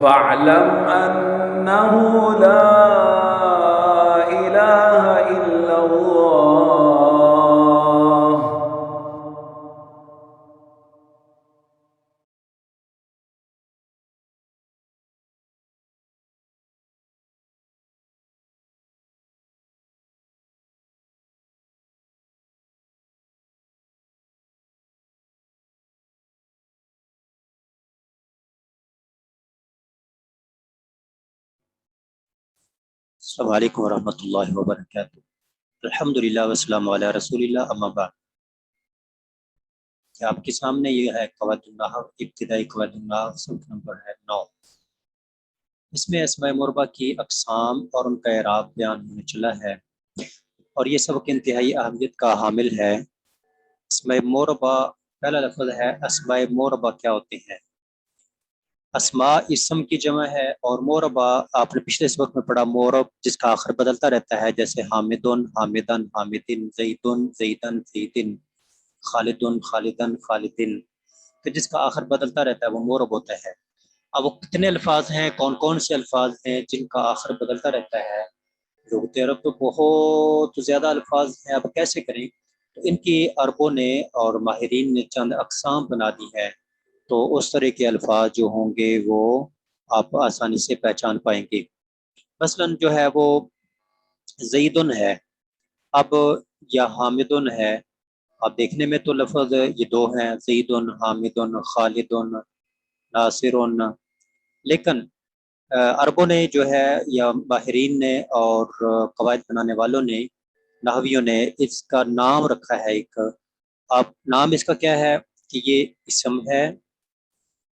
فاعلم أنه لا إله إلا الله. السلام علیکم ورحمۃ اللہ وبرکاتہ۔ الحمدللہ والسلام علی رسول اللہ، اما بعد۔ کہ آپ کے سامنے یہ ہے قواعد النحو، ابتدائی قواعد النحو، صفحہ نمبر ہے 9۔ اس میں اسماء مربع کی اقسام اور ان کا اعراب بیان ہونے چلا ہے، اور یہ سبق انتہائی اہمیت کا حامل ہے۔ اسماء مربع، پہلا لفظ ہے اسماء مربع کیا ہوتے ہیں؟ اسماء اسم کی جمع ہے، اور مربع آپ نے پچھلے سبق میں پڑھا مورب جس کا آخر بدلتا رہتا ہے، جیسے حامدن حامدن حامدن، زیدن زیدن زیدن، خالدن خالدن خالدن، تو جس کا آخر بدلتا رہتا ہے وہ مورب ہوتا ہے۔ اب وہ کتنے الفاظ ہیں، کون کون سے الفاظ ہیں جن کا آخر بدلتا رہتا ہے؟ لغت عرب تو بہت زیادہ الفاظ ہیں، اب کیسے کریں؟ تو ان کی عربوں نے اور ماہرین نے چند اقسام بنا دی ہے، تو اس طرح کے الفاظ جو ہوں گے وہ آپ آسانی سے پہچان پائیں گے۔ مثلا جو ہے وہ زیدن ہے، اب یا حامدن ہے، اب دیکھنے میں تو لفظ یہ دو ہیں، زیدن حامدن خالدن ناصرن، لیکن عربوں نے جو ہے یا ماہرین نے اور قواعد بنانے والوں نے، نحویوں نے اس کا نام رکھا ہے ایک۔ اب نام اس کا کیا ہے کہ یہ اسم ہے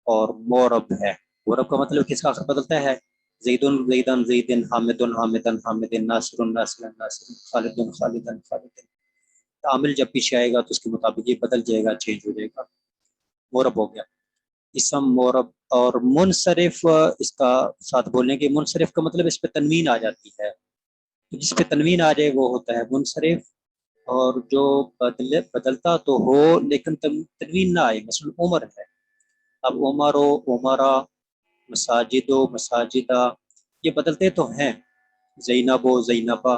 اور مورب ہے۔ مورب کا مطلب کس کا آخر بدلتا ہے؟ زیدن زیدن زیدن، حامدن حامدن حامدن، ناصرن ناصرن ناصرن، خالدن خالدن خالدن۔ عامل جب پیچھے آئے گا تو اس کے مطابق یہ بدل جائے گا، چینج ہو جائے گا، مورب ہو گیا اسم مورب۔ اور منصرف، اس کا ساتھ بولنے کے، منصرف کا مطلب اس پہ تنوین آ جاتی ہے، تو جس پہ تنوین آ جائے وہ ہوتا ہے منصرف، اور جو بدلتا تو ہو لیکن تنوین نہ آئے، مثلا عمر ہے، اب عمر و عمرہ، مساجد و مساجدہ، یہ بدلتے تو ہیں، زینب و زینبہ،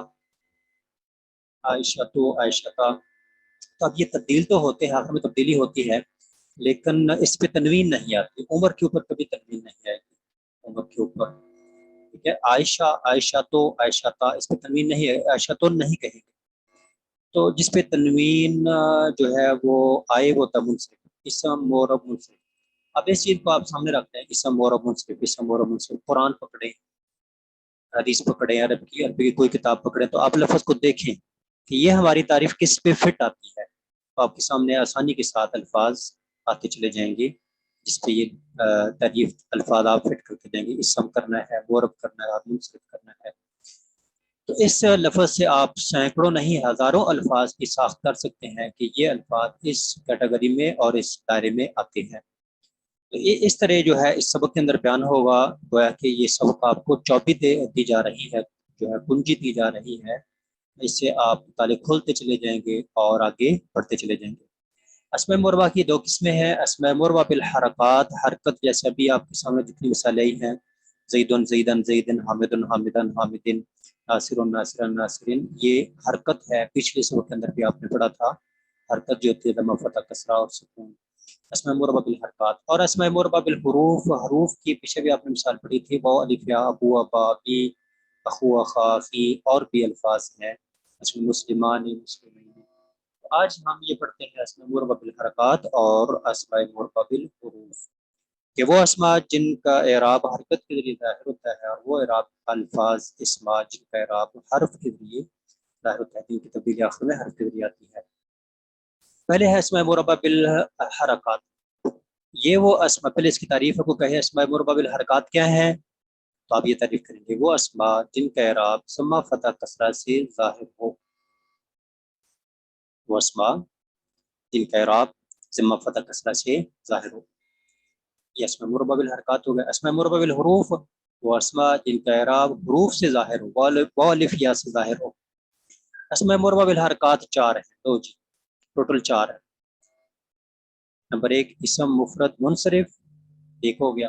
عائشہ تو عائشہ۔ تو اب یہ تبدیل تو ہوتے ہیں، حرف میں تبدیلی ہوتی ہے لیکن اس پہ تنوین نہیں آتی۔ عمر کے اوپر کبھی تنوین نہیں آئے گی، عمر کے اوپر، ٹھیک ہے۔ عائشہ عائشہ تو عائشہ تا، اس پہ تنوین نہیں ہے، عائشہ تو نہیں کہیں گے۔ تو جس پہ تنوین جو ہے وہ آئے وہ تب منصرف، اسم مورب منصرف۔ اب اس چیز کو آپ سامنے رکھتے ہیں، اسم مورب منصرف، اسم مورب منصرف۔ قرآن پکڑیں، حدیث پکڑیں، عربی کی کوئی کتاب پکڑیں، تو آپ لفظ کو دیکھیں کہ یہ ہماری تعریف کس پہ فٹ آتی ہے، تو آپ کے سامنے آسانی کے ساتھ الفاظ آتے چلے جائیں گے جس پہ یہ تعریف الفاظ آپ فٹ کر کے دیں گے۔ اسم کرنا ہے، مورب کرنا ہے اور منصرف کرنا ہے، تو اس لفظ سے آپ سینکڑوں نہیں ہزاروں الفاظ کی ساخت کر سکتے ہیں کہ یہ الفاظ اس کیٹیگری میں اور اس دائرے میں آتے ہیں۔ تو یہ اس طرح جو ہے اس سبق کے اندر بیان ہوگا، گویا کہ یہ سبق آپ کو چوبی دی جا رہی ہے، جو ہے کنجی دی جا رہی ہے، اس سے آپ مطالعے کھولتے چلے جائیں گے اور آگے بڑھتے چلے جائیں گے۔ اسماء مربع کی دو قسمیں ہیں، اسماء مربع بالحرکات، حرکت جیسے ابھی آپ کے سامنے جتنی مثالیں آئی ہیں، زیدن زیدن زیدن، حامدن حامدن حامدن، ناصرن ناصرن ناصرین، یہ حرکت ہے۔ پچھلے سبق کے اندر بھی آپ نے پڑھا تھا، حرکت جو ہوتی ہے ضم فتح کسرہ اور سکون، اسماء مربع بالحرکات۔ اور اسماء مربع بالحروف، حروف کی پیچھے بھی آپ نے مثال پڑھی تھی، واو الف یا، ابو ابا بی، اخو اخا فی، اور بھی الفاظ ہیں، اسم مسلمان مسلمین۔ آج ہم یہ پڑھتے ہیں اسماء مربع بالحرکات اور اسماء مربع بالحروف، کہ وہ اسماء جن کا اعراب حرکت کے ذریعے ظاہر ہوتا ہے، اور وہ اعراب الفاظ اسماء جن کا اعراب حرف کے ذریعے ظاہر ہوتا ہے، جن کی تبدیلی آخر میں حرف کے ذریعے آتی ہے۔ پہلے ہے اسماء مربع بالحرکات، یہ وہ اسماء، پہلے اس کی تعریف کو کہے اسماء مربع بالحرکات کیا ہیں، تو آپ یہ تعریف کریں گے، وہ اسماء جن کا اعراب ضم فتح کسرہ سے ظاہر ہو، وہ اسماء جن کا اعراب ضم فتح کسرہ سے ظاہر ہو، یہ اسماء مربع بالحرکات ہو گئے۔ اسماء مربع بالحروف، وہ اسماء جن کا اعراب حروف سے ظاہر ہو، واو الف یا سے ظاہر ہو۔ اسماء مربع بالحرکات چار ہیں، دو جی ٹوٹل چار ہے۔ نمبر ایک اسم مفرد منصرف، ایک ہو گیا۔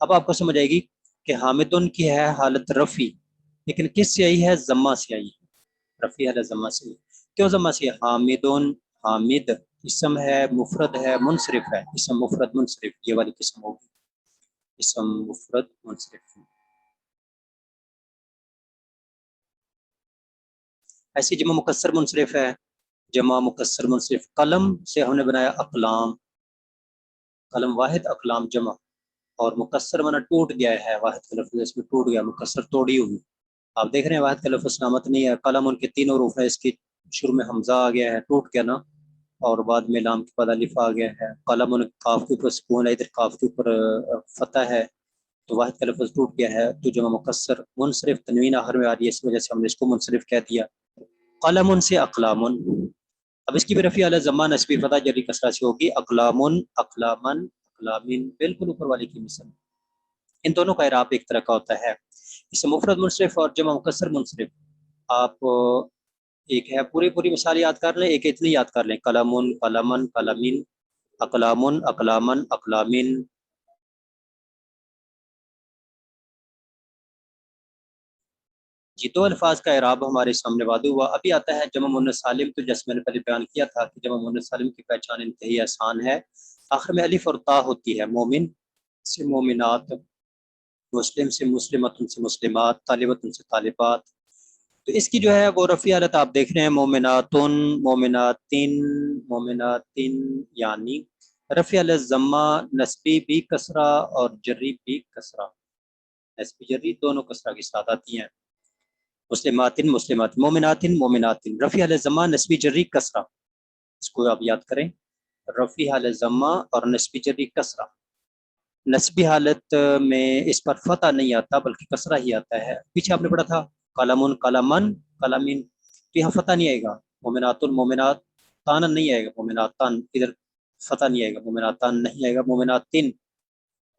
اب آپ کو سمجھ آئے گی کہ حامدن کی ہے حالت رفی، لیکن کس سے آئی ہے؟ ضمہ سے آئی ہے، رفی حالت ضمہ سے آئی۔ کیوں ضمہ سے؟ حامدن، حامد اسم ہے، مفرد ہے، منصرف ہے، اسم مفرد منصرف، یہ والی قسم ہوگی اسم مفرد منصرف۔ ایسی جمع مکسر منصرف ہے، جمع مکسر منصرف، قلم سے ہم نے بنایا اقلام، قلم واحد، اقلام جمع، اور مکسر مانا ٹوٹ گیا ہے، واحد کا لفظ اس میں ٹوٹ گیا، مکسر توڑی ہوئی۔ آپ دیکھ رہے ہیں واحد کا لفظ سلامت نہیں ہے، قلم ان کے تین حروف ہے، اس کی شروع میں حمزہ آ گیا ہے، ٹوٹ گیا نا، اور بعد میں لام کے بعد الف آ گیا ہے، قلم ان کاف کے اوپر سکون ہے، ادھر کاف کے اوپر فتح ہے، تو واحد کا لفظ ٹوٹ گیا ہے، تو جمع مکسر منصرف تنوین آخر میں آ رہی ہے، اس وجہ سے ہم نے اس کو منصرف کہہ دیا۔ قلم سے اقلام، اب اس کی بھی رفیع علی زمان نسبی فتح جری کسرہ سے ہوگی، اقلام، اقلامن، اقلامین، بالکل اوپر والی کی مثال۔ ان دونوں کا اعراب ایک طرح کا ہوتا ہے، اس مفرد منصرف اور جمع مکسر منصرف۔ آپ ایک ہے پوری مثال یاد کر لیں، ایک اتنی یاد کر لیں، قلمن، قلمن، قلمین، اقلامن، اقلامن، اقلامین۔ جی دو الفاظ کا اعراب ہمارے سامنے واضح ہوا، ابھی آتا ہے جمع مؤنث سالم، تو جیسے میں نے پہلے بیان کیا تھا کہ جمع مؤنث سالم کی پہچان انتہائی آسان ہے، آخر میں الف اور تا ہوتی ہے، مومن سے مومنات، مسلم سے مسلمت سے مسلمات، طالبۃ سے طالبات، تو اس کی جو ہے وہ رفیع حالت آپ دیکھ رہے ہیں، مومناتن، مومناتن، مومناتن، یعنی رفیع حالت ضمہ نسبی بھی کسرہ اور جری بھی کسرہ، نسبی جری دونوں کسرہ کے ساتھ آتی ہیں، مسلماتن، مسلمات، مومناتن، مومناتن، رفیع حالت ضمہ نسبی جری کسرہ، اس کو آپ یاد کریں، رفیع حالت ضمہ اور نسبی جری کسرہ، نسبی حالت میں اس پر فتح نہیں آتا بلکہ کسرہ ہی آتا ہے، پیچھے آپ نے پڑھا تھا قلمن، قلمن، قلمین، تو یہاں فتح نہیں آئے گا، مومنات المومنات، تان نہیں آئے گا، مومناتان، ادھر فتح نہیں آئے گا، مومناتان نہیں آئے گا، مومناتن،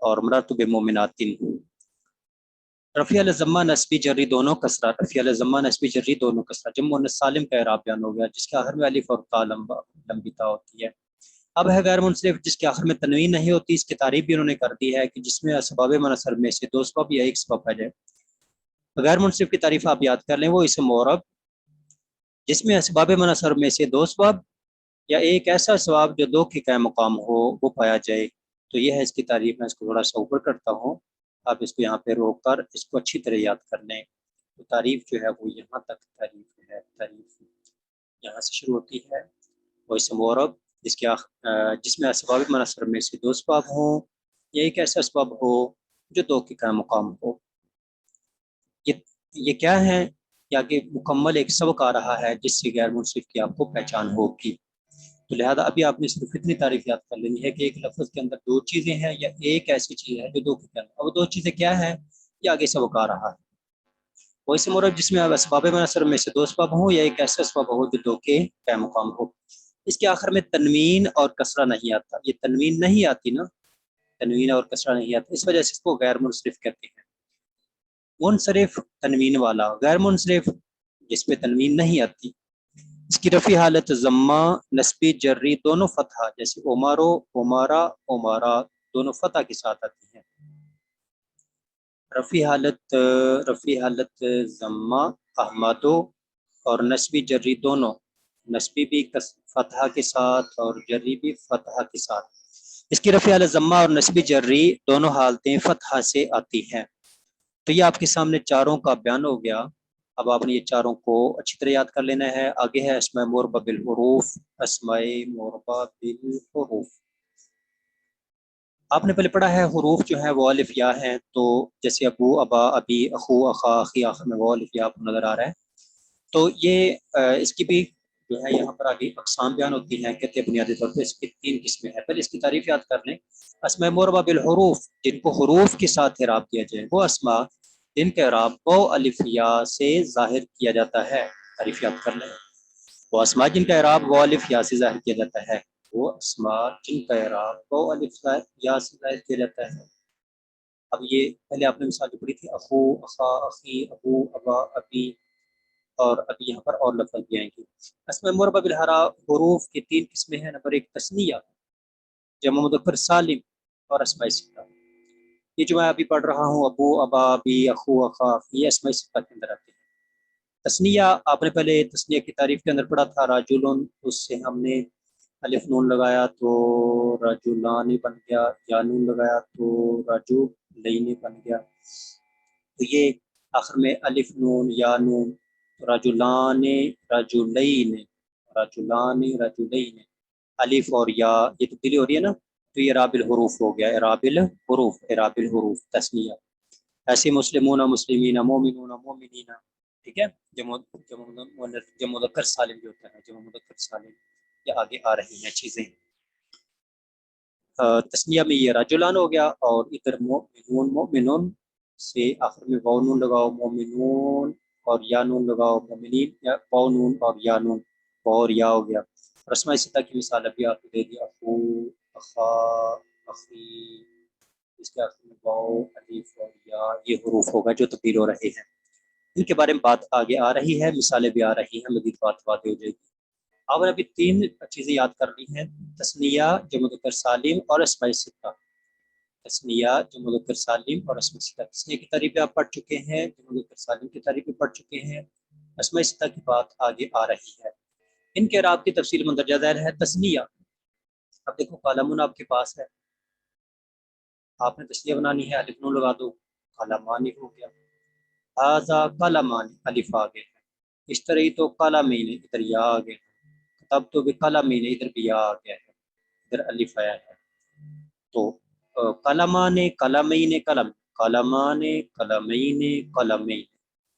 اور مراتب مومناتن، رفیع الضمہ نسبی جری دونوں کسرہ، رفیع الضمہ نسبی جری دونوں کسرہ، جمع مؤنث سالم کا اعراب بیان ہو گیا، جس کے آخر میں الف اور تا لمبی تا ہوتی ہے۔ اب ہے غیر منصرف، جس کے آخر میں تنوین نہیں ہوتی، اس کی تعریف بھی انہوں نے کر دی ہے کہ جس میں اسباب منصر میں سے دو اسباب یا ایک اسباب آ جائے۔ غیر منصرف کی تعریف آپ یاد کر لیں، وہ اسم معرب جس میں اسباب منصر میں سے دو اسباب یا ایک ایسا اسباب جو دو کے قائم مقام ہو وہ پایا جائے، تو یہ ہے اس کی تعریف۔ میں اس کو تھوڑا سا اوپر کرتا ہوں، آپ اس کو یہاں پہ روک کر اس کو اچھی طرح یاد کر لیں، تو تعریف جو ہے وہ یہاں تک تعریف ہے، تعریف یہاں سے شروع ہوتی ہے، وہ اسم معرب جس میں اسباب منصر میں سے دو اسباب ہوں یا ایک ایسا اسباب ہو جو دو کے قائم مقام ہو۔ یہ کیا ہے؟ یا کہ مکمل ایک سبق آ رہا ہے جس سے غیر منصرف کی آپ کو پہچان ہوگی، تو لہذا ابھی آپ نے صرف اتنی تعریف یاد کر لینی ہے کہ ایک لفظ کے اندر دو چیزیں ہیں یا ایک ایسی چیز ہے جو دو کے قائم، اب دو چیزیں کیا ہیں یہ آگے سبق آ رہا ہے۔ وہ اسم معرب جس میں اب اسباب منصر میں سے دو اسباب ہوں یا ایک ایسا اسباب ہو جو دو کے قائم مقام ہو، اس کے آخر میں تنوین اور کسرہ نہیں آتا، یہ تنوین نہیں آتی نا، تنوین اور کسرہ نہیں آتا، اس وجہ سے اس کو غیر منصرف کہتے ہیں۔ منصرف تنوین والا، غیر منصرف جس میں تنوین نہیں آتی، اس کی رفیع حالت ضمہ نسبی جری دونوں فتحہ، جیسے عمارو، عمارا، عمارا، دونوں فتح کے ساتھ آتی ہیں۔ رفیع حالت ضمہ احمدو اور نسبی جری دونوں، نسبی بھی فتحہ کے ساتھ اور جری بھی فتحہ کے ساتھ، اس کی رفیع حالت ضمہ اور نسبی جری دونوں حالتیں فتحہ سے آتی ہیں۔ تو یہ آپ کے سامنے چاروں کا بیان ہو گیا، اب آپ نے یہ چاروں کو اچھی طرح یاد کر لینا ہے۔ آگے ہے اسماء معربہ بالحروف، اسماء معربہ بالحروف، آپ نے پہلے پڑھا ہے حروف جو ہیں وہ الف یا ہیں، تو جیسے ابو، ابا، ابی، اخو، اخا، اخی، آخر میں وہ الف یا آپ کو نظر آ رہا ہے، تو یہ اس کی بھی جو ہے یہاں پر آگے اقسام بیان ہوتی ہیں، کہتے ہیں بنیادی طور پہ اس کی تین قسمیں ہیں۔ پہلے اس کی تعریف یاد کر لیں، اسماء معربہ بالحروف جن کو حروف کے ساتھ اعراب کیا جائے، وہ اسماء جن کا اعراب وہ الف یا سے ظاہر کیا جاتا ہے، تعریف یاد کر لیں، وہ اسماء جن کا اعراب وہ الف یا سے ظاہر کیا جاتا ہے، وہ اسماء جن کا اعراب وہ الف یا سے ظاہر کیا جاتا ہے۔ اب یہ پہلے آپ نے مثال جو پڑھی تھی، اخو، اخا، اخی، ابو، ابا، ابی، اور ابھی یہاں پر اور لفظ بھی آئیں گے۔ اسماء معربہ بالحروف کی تین قسمیں ہیں، نمبر ایک تثنیہ، جمع مذکر سالم، اور اسماء ستہ۔ یہ جو میں ابھی پڑھ رہا ہوں ابو ابا ابی اخو اخا یہ اسماء ستہ کے اندر آتے ہیں۔ تسنیہ آپ نے پہلے تسنیہ کی تعریف کے اندر پڑھا تھا راجلون، اس سے ہم نے الف نون لگایا تو رجلان بن گیا، یا نون لگایا تو رجلین بن گیا، تو یہ آخر میں الف نون یا نون رجلان رجلین رجلان رجلین الف اور یا یہ تبدیلی ہو رہی ہے نا، تو یہ اعراب الحروف ہو گیا، اعراب الحروف اعراب الحروف تسنیہ۔ ایسے مسلمون مسلمین مومنون مومنین، ٹھیک ہے، جمع مذکر سالم جو ہوتا ہے جمع مذکر سالم، یہ آگے آ رہی ہیں چیزیں۔ تسنیہ میں یہ رجلان ہو گیا، اور ادھر مومنون مومنون سے آخر میں واو نون لگاؤ مومنون، اور یا نون لگاؤ مومنین، یا واو نون اور یا نون، واو اور یا ہو گیا۔ رسمہ ستہ کی مثال ابھی آپ کو دے دیا، اخو اخا اخی، اس کے آخر میں واو الف اور یا یہ حروف ہوگا جو تبدیل ہو رہے ہیں، ان کے بارے میں بات آگے آ رہی ہے، مثالیں بھی آ رہی ہیں، مزید بات واضح ہو جائے گی۔ آپ نے ابھی 3 چیزیں یاد کر لی ہیں، تسنیہ جمع مذکر سالم اور اسماء ستہ۔ تسنیہ جمع مذکر سالم اور اسماء ستہ، تسنیہ کی تعریفیں آپ پڑھ چکے ہیں، جمع مذکر سالم کی تعریفیں پڑھ چکے ہیں، اسماء ستہ کی بات آگے آ رہی ہے۔ ان کے اعراب کی تفصیل مندرجہ ذیل ہے۔ تسنیہ، اب دیکھو قلمون آپ کے پاس ہے، آپ نے تسنیہ بنانی ہے، الف نون لگا دو، قلمان ہو گیا، ھذا قلمان الف آ گئے، اشتری تو قلمین ادھر یا آ گئے، تب تو بقلمین ادھر بھی یا آ گیا ہے، ادھر الف آیا ہے، تو قلمان قلمین قلم قلمان قلمین قلمین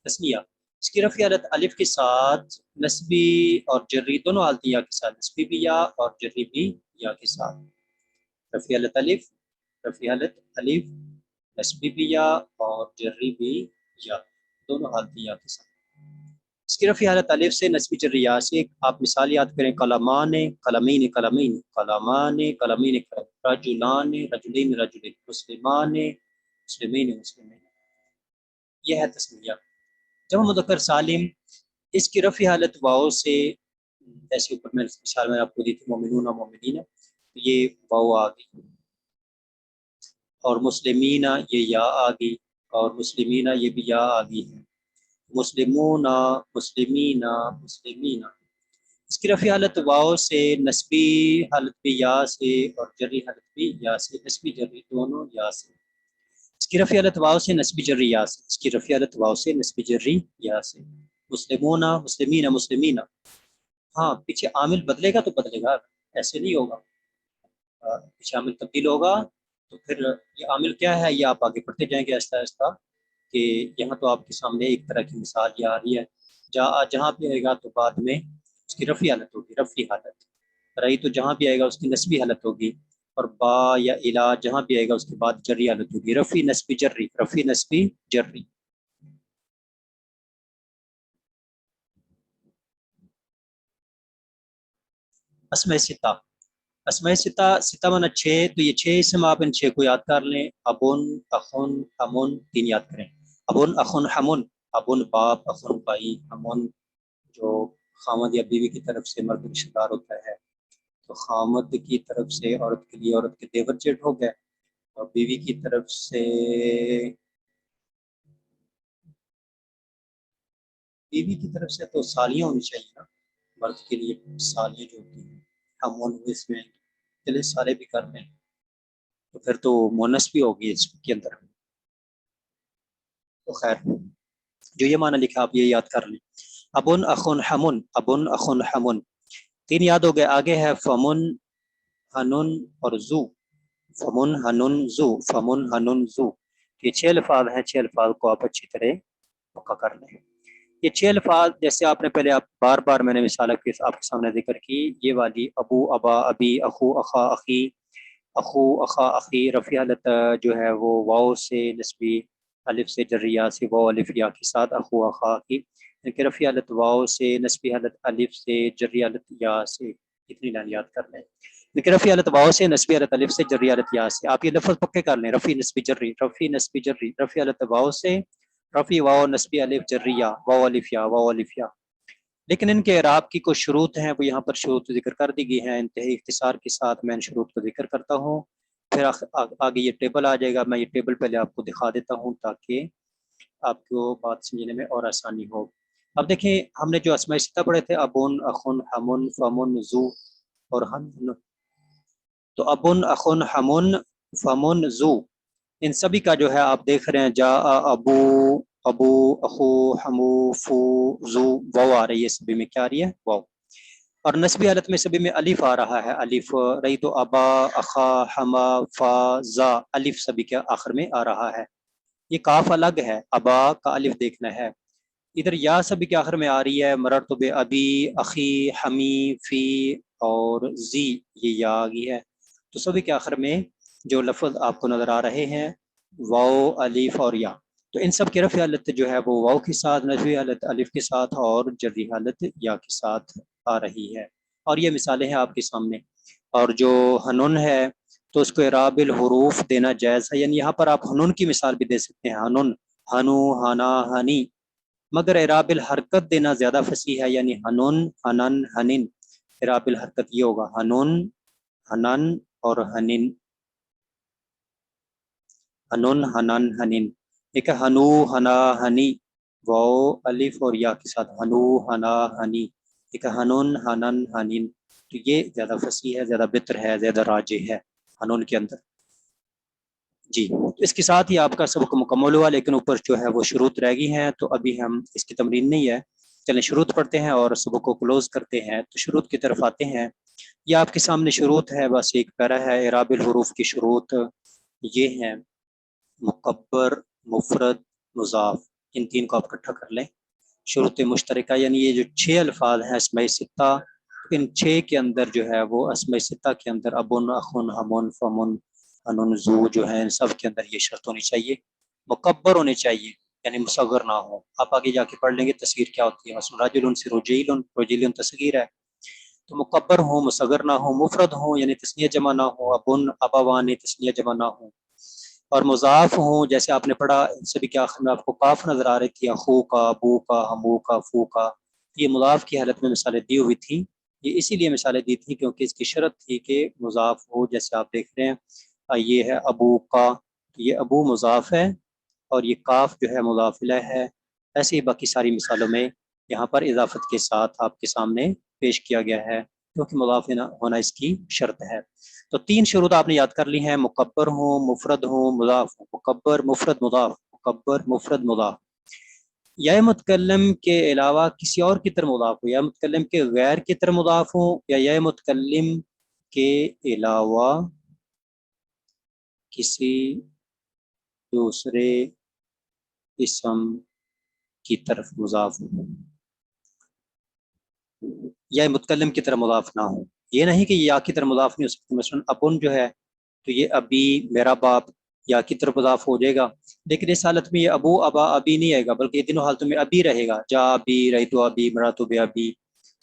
تسنیہ۔ اس کی رفع حالت الف کے ساتھ نسبی اور جری دونوں حالتی یا کے ساتھ، نسبی بھی یا اور جری بھی یا کے ساتھ، رفع حالت الف، رفع حالت الف نسبی بھی یا اور جری بھی یا، دونوں حالتی یا کے ساتھ۔ اس کی رفع حالت الف سے نسبی جری یا سے آپ مثال یاد کریں، قلمان قلمین قلمین قلمان قلمین رجلان رجلین رجلین مسلمان مسلمین مسلمین، یہ ہے تسنیہ۔ جمع مذکر سالم، اس کی رفع حالت واو سے، جیسے اوپر میں مثال میں آپ کو دی تھی مومنون و مومنین، یہ واو آ گئی، اور مسلمین یہ یا آ گئی، اور مسلمین یہ بھی یا آ گئی ہے، مسلمون مسلمین مسلمین۔ اس کی رفع حالت واو سے، نسبی حالت بھی یا سے اور جری حالت بھی یا سے، نسبی جری دونوں یا سے۔ اس کی رفع حالت واو سے نسبی جری یا سے، اس کی رفع حالت واو سے نسبی جری یا سے، مسلمون مسلمین مسلمین۔ ہاں پیچھے عامل بدلے گا تو بدلے گا، ایسے نہیں ہوگا، پیچھے عامل تبدیل ہوگا تو پھر یہ عامل کیا ہے یہ آپ آگے پڑھتے جائیں گے آہستہ آہستہ، کہ یہاں تو آپ کے سامنے ایک طرح کی مثال یہ آ رہی ہے، جہاں بھی آئے گا تو بعد میں اس کی رفعی حالت ہوگی، رفعی حالت رہی تو جہاں بھی آئے گا اس کی نسبی حالت ہوگی، اور با یا الا جہاں بھی آئے گا اس کے بعد جری حالت ہوگی، رفعی نسبی جری رفعی نسبی جری۔ اسماء ستہ، اسماء ستہ، ستہ مانا 6، تو یہ 6 اسم آپ ان 6 کو یاد کر لیں، ابن اخن ہمن، 3 یاد کریں، ابن اخن ہمن، ابن باپ اخن بھائی، ہمن جو خامد یا بیوی کی طرف سے مرد رشتہ دار ہوتا ہے، تو خامد کی طرف سے عورت کے لیے عورت کے دیور جیٹ ہو گئے، اور بیوی کی طرف سے تو سالیاں ہونی چاہیے نا، مرد کے لیے سالیاں جو ہوتی ہیں، ہمن اس میں چلے سارے بھی کر لیں، تو پھر تو مونس بھی ہوگی اس کے اندر، تو خیر جو یہ معنی لکھا آپ یہ یاد کر لیں، ابن اخن ہمن، ابن اخن ہمن، 3 یاد ہو گئے۔ آگے ہے فمن ہنن اور زو، فمن ہنن زو، فمن ہنن زو، یہ 6 الفاظ ہیں، 6 الفاظ کو آپ اچھی طرح پکا کر لیں۔ یہ 6 الفاظ جیسے آپ نے پہلے بار بار میں نے مثال آپ کے سامنے ذکر کی، یہ والی ابو ابا ابی اخو اخا اخی، اخو اخا اخی، رفع حالت جو ہے وہ واو سے نسبی الف سے جریا سے، واو الف یا کے ساتھ اخو اخا اخی، کہ رفع حالت واو سے نسبی حالت الف سے جری حالت یا سے، اتنی لائن یاد کر لیں، لیکن رفع حالت واو سے نسبی حالت الف سے جری حالت یا سے، آپ یہ لفظ پکے کر لیں، رفع نسبی جری، رفع نسبی جری، رفع حالت واو سے، رفع واو نسبی الف جری یا، واو الف یا، واو الف یا۔ لیکن ان کے اعراب کی کچھ شروط ہیں، وہ یہاں پر شروط ذکر کر دی گئی ہیں، انتہائی اختصار کے ساتھ میں ان شروط کو ذکر کرتا ہوں، پھر آگے یہ ٹیبل آ جائے گا. میں یہ ٹیبل پہلے آپ کو دکھا دیتا ہوں تاکہ آپ کو بات سمجھنے میں اور آسانی ہو. اب دیکھیں ہم نے جو اسماء ستہ پڑھے تھے ابن اخن حمن فمن زو اور ہن. تو ابن اخن حمن فمن زو ان سبھی کا جو ہے آپ دیکھ رہے ہیں جا ابو ابو اخو حمو فو زو واو آ رہی ہے سبھی میں. کیا آ رہی ہے؟ واو. اور نسبی حالت میں سبھی میں الف آ رہا ہے. الف رہی تو ابا اخا حما فا زا الف سبھی کے آخر میں آ رہا ہے. یہ کاف الگ ہے. ابا کا الف دیکھنا ہے. ادھر یا سبھی کے آخر میں آ رہی ہے. مررت بے ابی اخی حمی فی اور زی یہ یا آ گئی ہے. تو سبھی کے آخر میں جو لفظ آپ کو نظر آ رہے ہیں واو الف اور یا تو ان سب کی رفع حالت جو ہے وہ واو کے ساتھ نسبی حالت الف کے ساتھ اور جری حالت یا کے ساتھ آ رہی ہے. اور یہ مثالیں ہیں آپ کے سامنے. اور جو ہنون ہے تو اس کو اعراب الحروف دینا جائز ہے. یعنی یہاں پر آپ ہنون کی مثال بھی دے سکتے ہیں. ہنون ہنو ہنا ہنی. مگر اعراب الحرکت دینا زیادہ فصیح ہے. یعنی ہنون ہنن ہنن. اعراب الحرکت یہ ہوگا ہنون ہنن اور ہنن. ہنون ہنن ہنن. ایک ہے ہنو ہنا ہنی واو الف اور یا کے ساتھ ہنو ہنا ہنی. ایک ہے ہنون ہنن ہنن. تو یہ زیادہ فصیح ہے زیادہ بہتر ہے زیادہ راجح ہے ہنون کے اندر. جی تو اس کے ساتھ ہی آپ کا سبق مکمل ہوا لیکن اوپر جو ہے وہ شروط رہ گئی ہیں تو ابھی ہم اس کی تمرین نہیں ہے. چلیں شروط پڑھتے ہیں اور سبق کو کلوز کرتے ہیں. تو شروط کی طرف آتے ہیں. یہ آپ کے سامنے شروط ہے بس ایک پیرا ہے. اعراب الحروف کی شروط یہ ہیں مکبر مفرد مضاف. ان تین کو آپ اکٹھا کر لیں. شروط مشترکہ یعنی یہ جو 6 الفاظ ہیں اسماء ستہ ان 6 کے اندر جو ہے وہ اسماء ستہ کے اندر ابن اخن حمن فمن انون زو جو ہے ان سب کے اندر یہ شرط ہونی چاہیے. مکبر ہونے چاہیے یعنی مصغر نہ ہو. آپ آگے جا کے پڑھ لیں گے تصغیر کیا ہوتی ہے. مثلا رجل سے رجیل رجیل تصغیر ہے تو مکبر ہوں مصغر نہ ہو. مفرد ہوں یعنی تثنیہ جمع نہ ہو. ابن ابوان تثنیہ جمع نہ ہو. اور مضاف ہوں جیسے آپ نے پڑھا سبھی کے آخر میں آپ کو کاف نظر آ رہی تھی. اخو کا ابو کا ہمو کا فو کا. یہ مضاف کی حالت میں مثالیں دی ہوئی تھی. یہ اسی لیے مثالیں دی تھی کیونکہ اس کی شرط تھی کہ مضاف ہو. جیسے آپ دیکھ رہے ہیں یہ ہے ابو کا یہ ابو مضاف ہے اور یہ کاف جو ہے مضاف الیہ ہے. ایسے ہی باقی ساری مثالوں میں یہاں پر اضافت کے ساتھ آپ کے سامنے پیش کیا گیا ہے کیونکہ مضاف ہونا اس کی شرط ہے. تو 3 شروط آپ نے یاد کر لی ہیں. مکبر ہوں مفرد ہوں مضاف ہوں. مکبر مفرد مضاف. مکبر مفرد مضاف. یا متکلم کے علاوہ کسی اور کی طرف مضاف ہو. یا متکلم کے غیر کی طرف مضاف ہو یا متکلم کے علاوہ کسی دوسرے اسم کی طرف مضاف ہو یا متکلم کی طرف مضاف نہ ہو. یہ نہیں کہ یا کی طرف مضاف نہیں ہو سکتی. مثلا ابن جو ہے تو یہ ابی میرا باپ یا کی طرف مضاف ہو جائے گا لیکن اس حالت میں یہ ابو ابا ابی نہیں آئے گا بلکہ یہ تینوں حالتوں میں ابی رہے گا. جا ابی ریتو ابی مراتو بے ابی.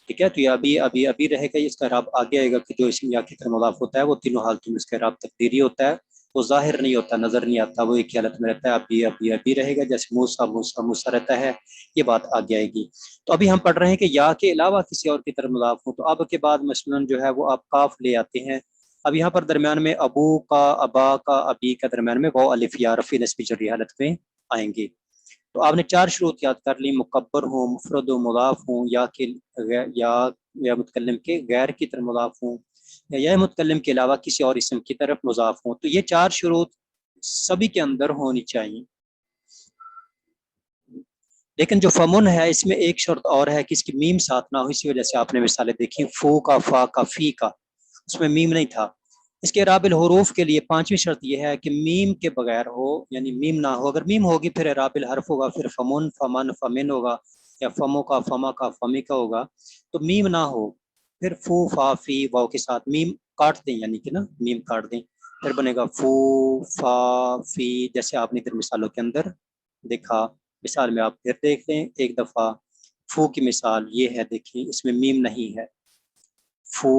ٹھیک ہے تو یہ ابی ابی ابی رہے گا. اس کا اعراب آگے آئے گا کہ جو اسم یا کی طرف مضاف ہوتا ہے وہ تینوں حالتوں میں اس کا اعراب تقدیری ہوتا ہے. وہ ظاہر نہیں ہوتا نظر نہیں آتا. وہ ایک حالت میں رہتا ہے ابی ابی ابی رہے گا جیسے موسیٰ موسیٰ موسیٰ رہتا ہے. یہ بات آگے آئے گی. تو ابھی ہم پڑھ رہے ہیں کہ یا کے علاوہ کسی اور کی طرف مضاف ہو. تو اب کے بعد مثلا جو ہے وہ آپ کاف لے آتے ہیں. اب یہاں پر درمیان میں ابو کا ابا کا ابی کا درمیان میں وہ الف یا رفع نسبی جری حالت میں آئیں گے. تو آپ نے 4 شروط یاد کر لی. مکبر ہوں مفرد و مضاف ہوں یا متکلم کے غیر کی طرف مضاف ہوں یا متکلم کے علاوہ کسی اور اسم کی طرف مضاف ہوں. تو یہ 4 شروط سبھی کے اندر ہونی چاہیے. لیکن جو فمن ہے اس میں ایک شرط اور ہے کہ اس کی میم ساتھ نہ ہو. اسی وجہ سے آپ نے مثالیں دیکھی فو کا فا کا فی کا اس میں میم نہیں تھا. اس کے اعراب الحروف کے لیے 5ویں شرط یہ ہے کہ میم کے بغیر ہو یعنی میم نہ ہو. اگر میم ہوگی پھر اعراب الحرف ہوگا. پھر فمن فمن فمن ہوگا یا فمو کا فما کا فمی کا ہوگا. تو میم نہ ہو پھر فو فا فی واو کے ساتھ میم کاٹ دیں یعنی کہ نا میم کاٹ دیں پھر بنے گا فو فا فی جیسے آپ نے ادھر مثالوں کے اندر دیکھا. مثال میں آپ پھر دیکھ لیں ایک دفعہ. فو کی مثال یہ ہے دیکھیں اس میں میم نہیں ہے. فو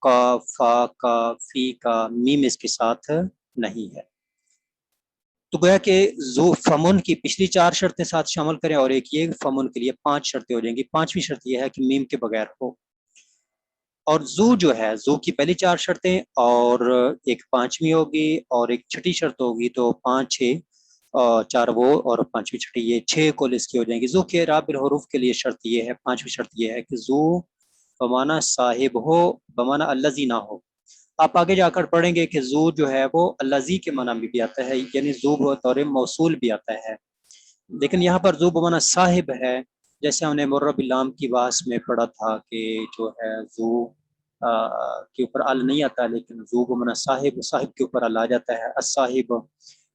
کا فا کا فی کا میم اس کے ساتھ نہیں ہے. تو گویا کہ زو فمن کی پچھلی 4 شرطیں ساتھ شامل کریں اور ایک یہ فمن کے لیے 5 شرطیں ہو جائیں گی. 5ویں شرط یہ ہے کہ میم کے بغیر ہو. اور زو جو ہے، زو کی پہلی 4 شرطیں اور ایک 5ویں ہوگی اور ایک چھٹی شرط ہوگی، تو 5 6 4 وہ اور 5ویں چھٹی، یہ 6 کل اس کی ہو جائیں گی۔ زو کے اعراب بالحروف کے لیے شرط یہ ہے، 5ویں شرط یہ ہے کہ زو بمانا صاحب ہو، بمانا الذی نہ ہو۔ آپ آگے جا کر پڑھیں گے کہ زو جو ہے وہ الذی کے معنی میں بھی آتا ہے، یعنی زو بطور موصول بھی آتا ہے، لیکن یہاں پر زو بمانا صاحب ہے، جیسے ہم نے مر باللام کی باس میں پڑھا تھا کہ جو ہے زو کے اوپر ال نہیں آتا، لیکن زو بمانا صاحب، صاحب کے اوپر ال آ جاتا ہے، الصاحب۔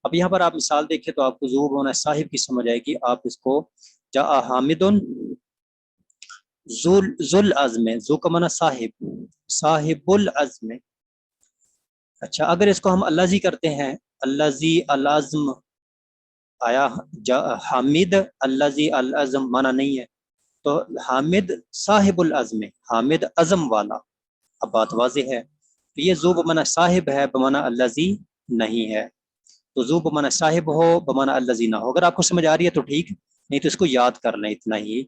اب یہاں پر آپ مثال دیکھیں تو آپ کو زو بمانا صاحب کی سمجھ آئے گی۔ آپ اس کو جا حامد ذو العزم، ذو کا معنی صاحب، صاحب العزم۔ اچھا اگر اس کو ہم الذی کرتے ہیں، الذی العزم، آیا حامد الذی العزم معنی نہیں ہے، تو حامد صاحب العزم، حامد عزم والا۔ اب بات واضح ہے، تو یہ ذو بمعنی صاحب ہے، بمعنی الذی نہیں ہے۔ تو ذو بمعنی صاحب ہو، بمعنی الذی نہ ہو۔ اگر آپ کو سمجھ آ رہی ہے تو ٹھیک، نہیں تو اس کو یاد کر لیں اتنا ہی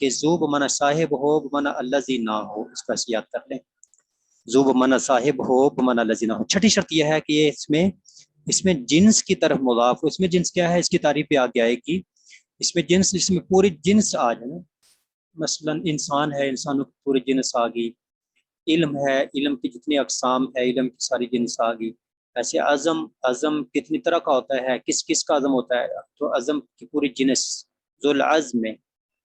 کہ ذو بمعنی صاحب ہو، بمعنی الذی نہ ہو، اس کو ایسے یاد کر لیں، ذو بمعنی صاحب ہو، بمعنی الذی نہ ہو۔ چھٹی شرط یہ ہے کہ یہ اس میں جنس کی طرف مضاف ہو۔ اس میں جنس کیا ہے، اس کی تعریف پہ آگے آئے گی۔ اس میں جنس، اس میں پوری جنس آ جائے، مثلا انسان ہے، انسانوں کی پوری جنس آ گئی، علم ہے، علم کی جتنی اقسام ہے، علم کی ساری جنس آ گئی۔ ایسے عزم، عزم کتنی طرح کا ہوتا ہے، کس کس کا عزم ہوتا ہے، تو عزم کی پوری جنس، ذو العزم،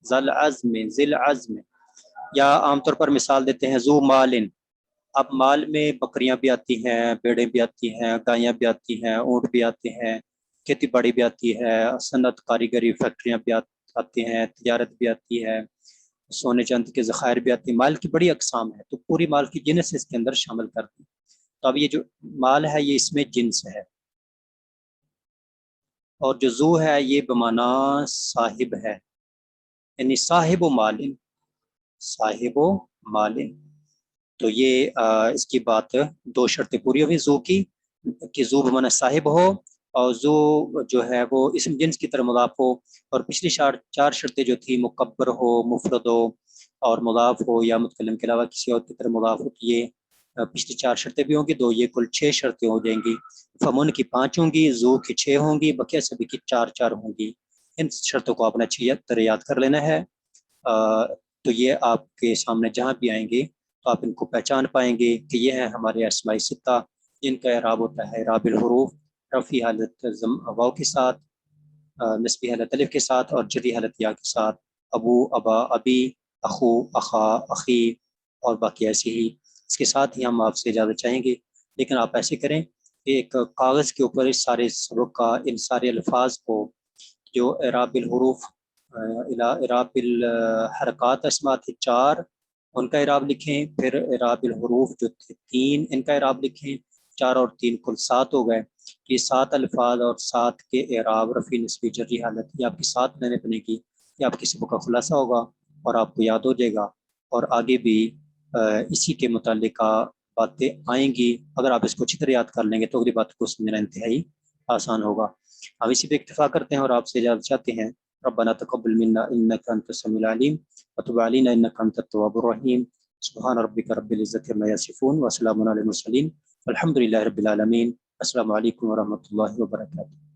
ذو العزم، ذی العزم۔ یا عام طور پر مثال دیتے ہیں ذو مالن۔ اب مال میں بکریاں بھی آتی ہیں، بیڑیں بھی آتی ہیں، گایاں بھی آتی ہیں، اونٹ بھی آتے ہیں، کھیتی باڑی بھی آتی ہے، صنعت کاریگری فیکٹریاں بھی آتی ہیں، تجارت بھی آتی ہے، سونے چاندی کے ذخائر بھی آتی ہیں۔ مال کی بڑی اقسام ہے، تو پوری مال کی جنس اس کے اندر شامل کر دی۔ تو اب یہ جو مال ہے یہ اس میں جنس ہے، اور جو ذو ہے یہ بمانا صاحب ہے، یعنی صاحب و مالن، صاحب و مالن۔ تو یہ اس کی بات 2 شرطیں پوری ہوئی ذو کی، کہ ذو بمانا صاحب ہو، اور ذو جو ہے وہ اسم جنس کی طرح مضاف ہو، اور پچھلی 4 شرطیں جو تھی مکبر ہو، مفرد ہو اور مضاف ہو، یا متکلم کے علاوہ کسی اور کی طرح مضاف ہو، یہ پچھلی 4 شرطیں بھی ہوں گی، 2 یہ کل 6 شرطیں ہو جائیں گی۔ فمن کی 5 ہوں گی، ذو کی 6 ہوں گی، بقیہ سبھی کی 4 ہوں گی۔ ان شرطوں کو آپ نے اچھی طرح یاد کر لینا ہے۔ تو یہ آپ کے سامنے جہاں بھی آئیں گے تو آپ ان کو پہچان پائیں گے کہ یہ ہے ہمارے اسماء ستہ، جن کا اعراب ہوتا ہے اعراب الحروف، رفعی حالت واو کے ساتھ، نصبی حالت الف کے ساتھ، اور جری حالت یا کے ساتھ، ابو، ابا، ابی، اخو، اخا، اخی، اور باقی ایسے ہی۔ اس کے ساتھ ہی ہم آپ سے اجازت چاہیں گے، لیکن آپ ایسے کریں کہ ایک کاغذ کے اوپر اس سارے سبق کا، ان سارے الفاظ کو، جو اعراب الحروف، اعراب الحرکات اسماء تھے 4، ان کا اعراب لکھیں، پھر اعراب الحروف جو تھے 3، ان کا اعراب لکھیں، 4 اور 3 کل 7 ہو گئے۔ یہ 7 الفاظ اور 7 کے اعراب، رفع، نصبی، جری حالت، یہ آپ کی 7 مہینے بنے گی، یہ آپ کی سبق کا خلاصہ ہوگا اور آپ کو یاد ہو جائے گا، اور آگے بھی اسی کے متعلقہ باتیں آئیں گی۔ اگر آپ اس کو اچھی طرح یاد کر لیں گے تو اگلی بات کو سمجھنا انتہائی آسان ہوگا۔ ہم اسی پہ اکتفا کرتے ہیں اور آپ سے اجازت چاہتے ہیں۔ ربنا تقبل منا انك انت السميع العليم وتب علينا انك انت التواب الرحيم۔ سبحان ربك رب العزة عما يصفون وسلام على المرسلين والحمد لله رب العالمين۔ السلام علیکم ورحمۃ اللہ وبرکاتہ۔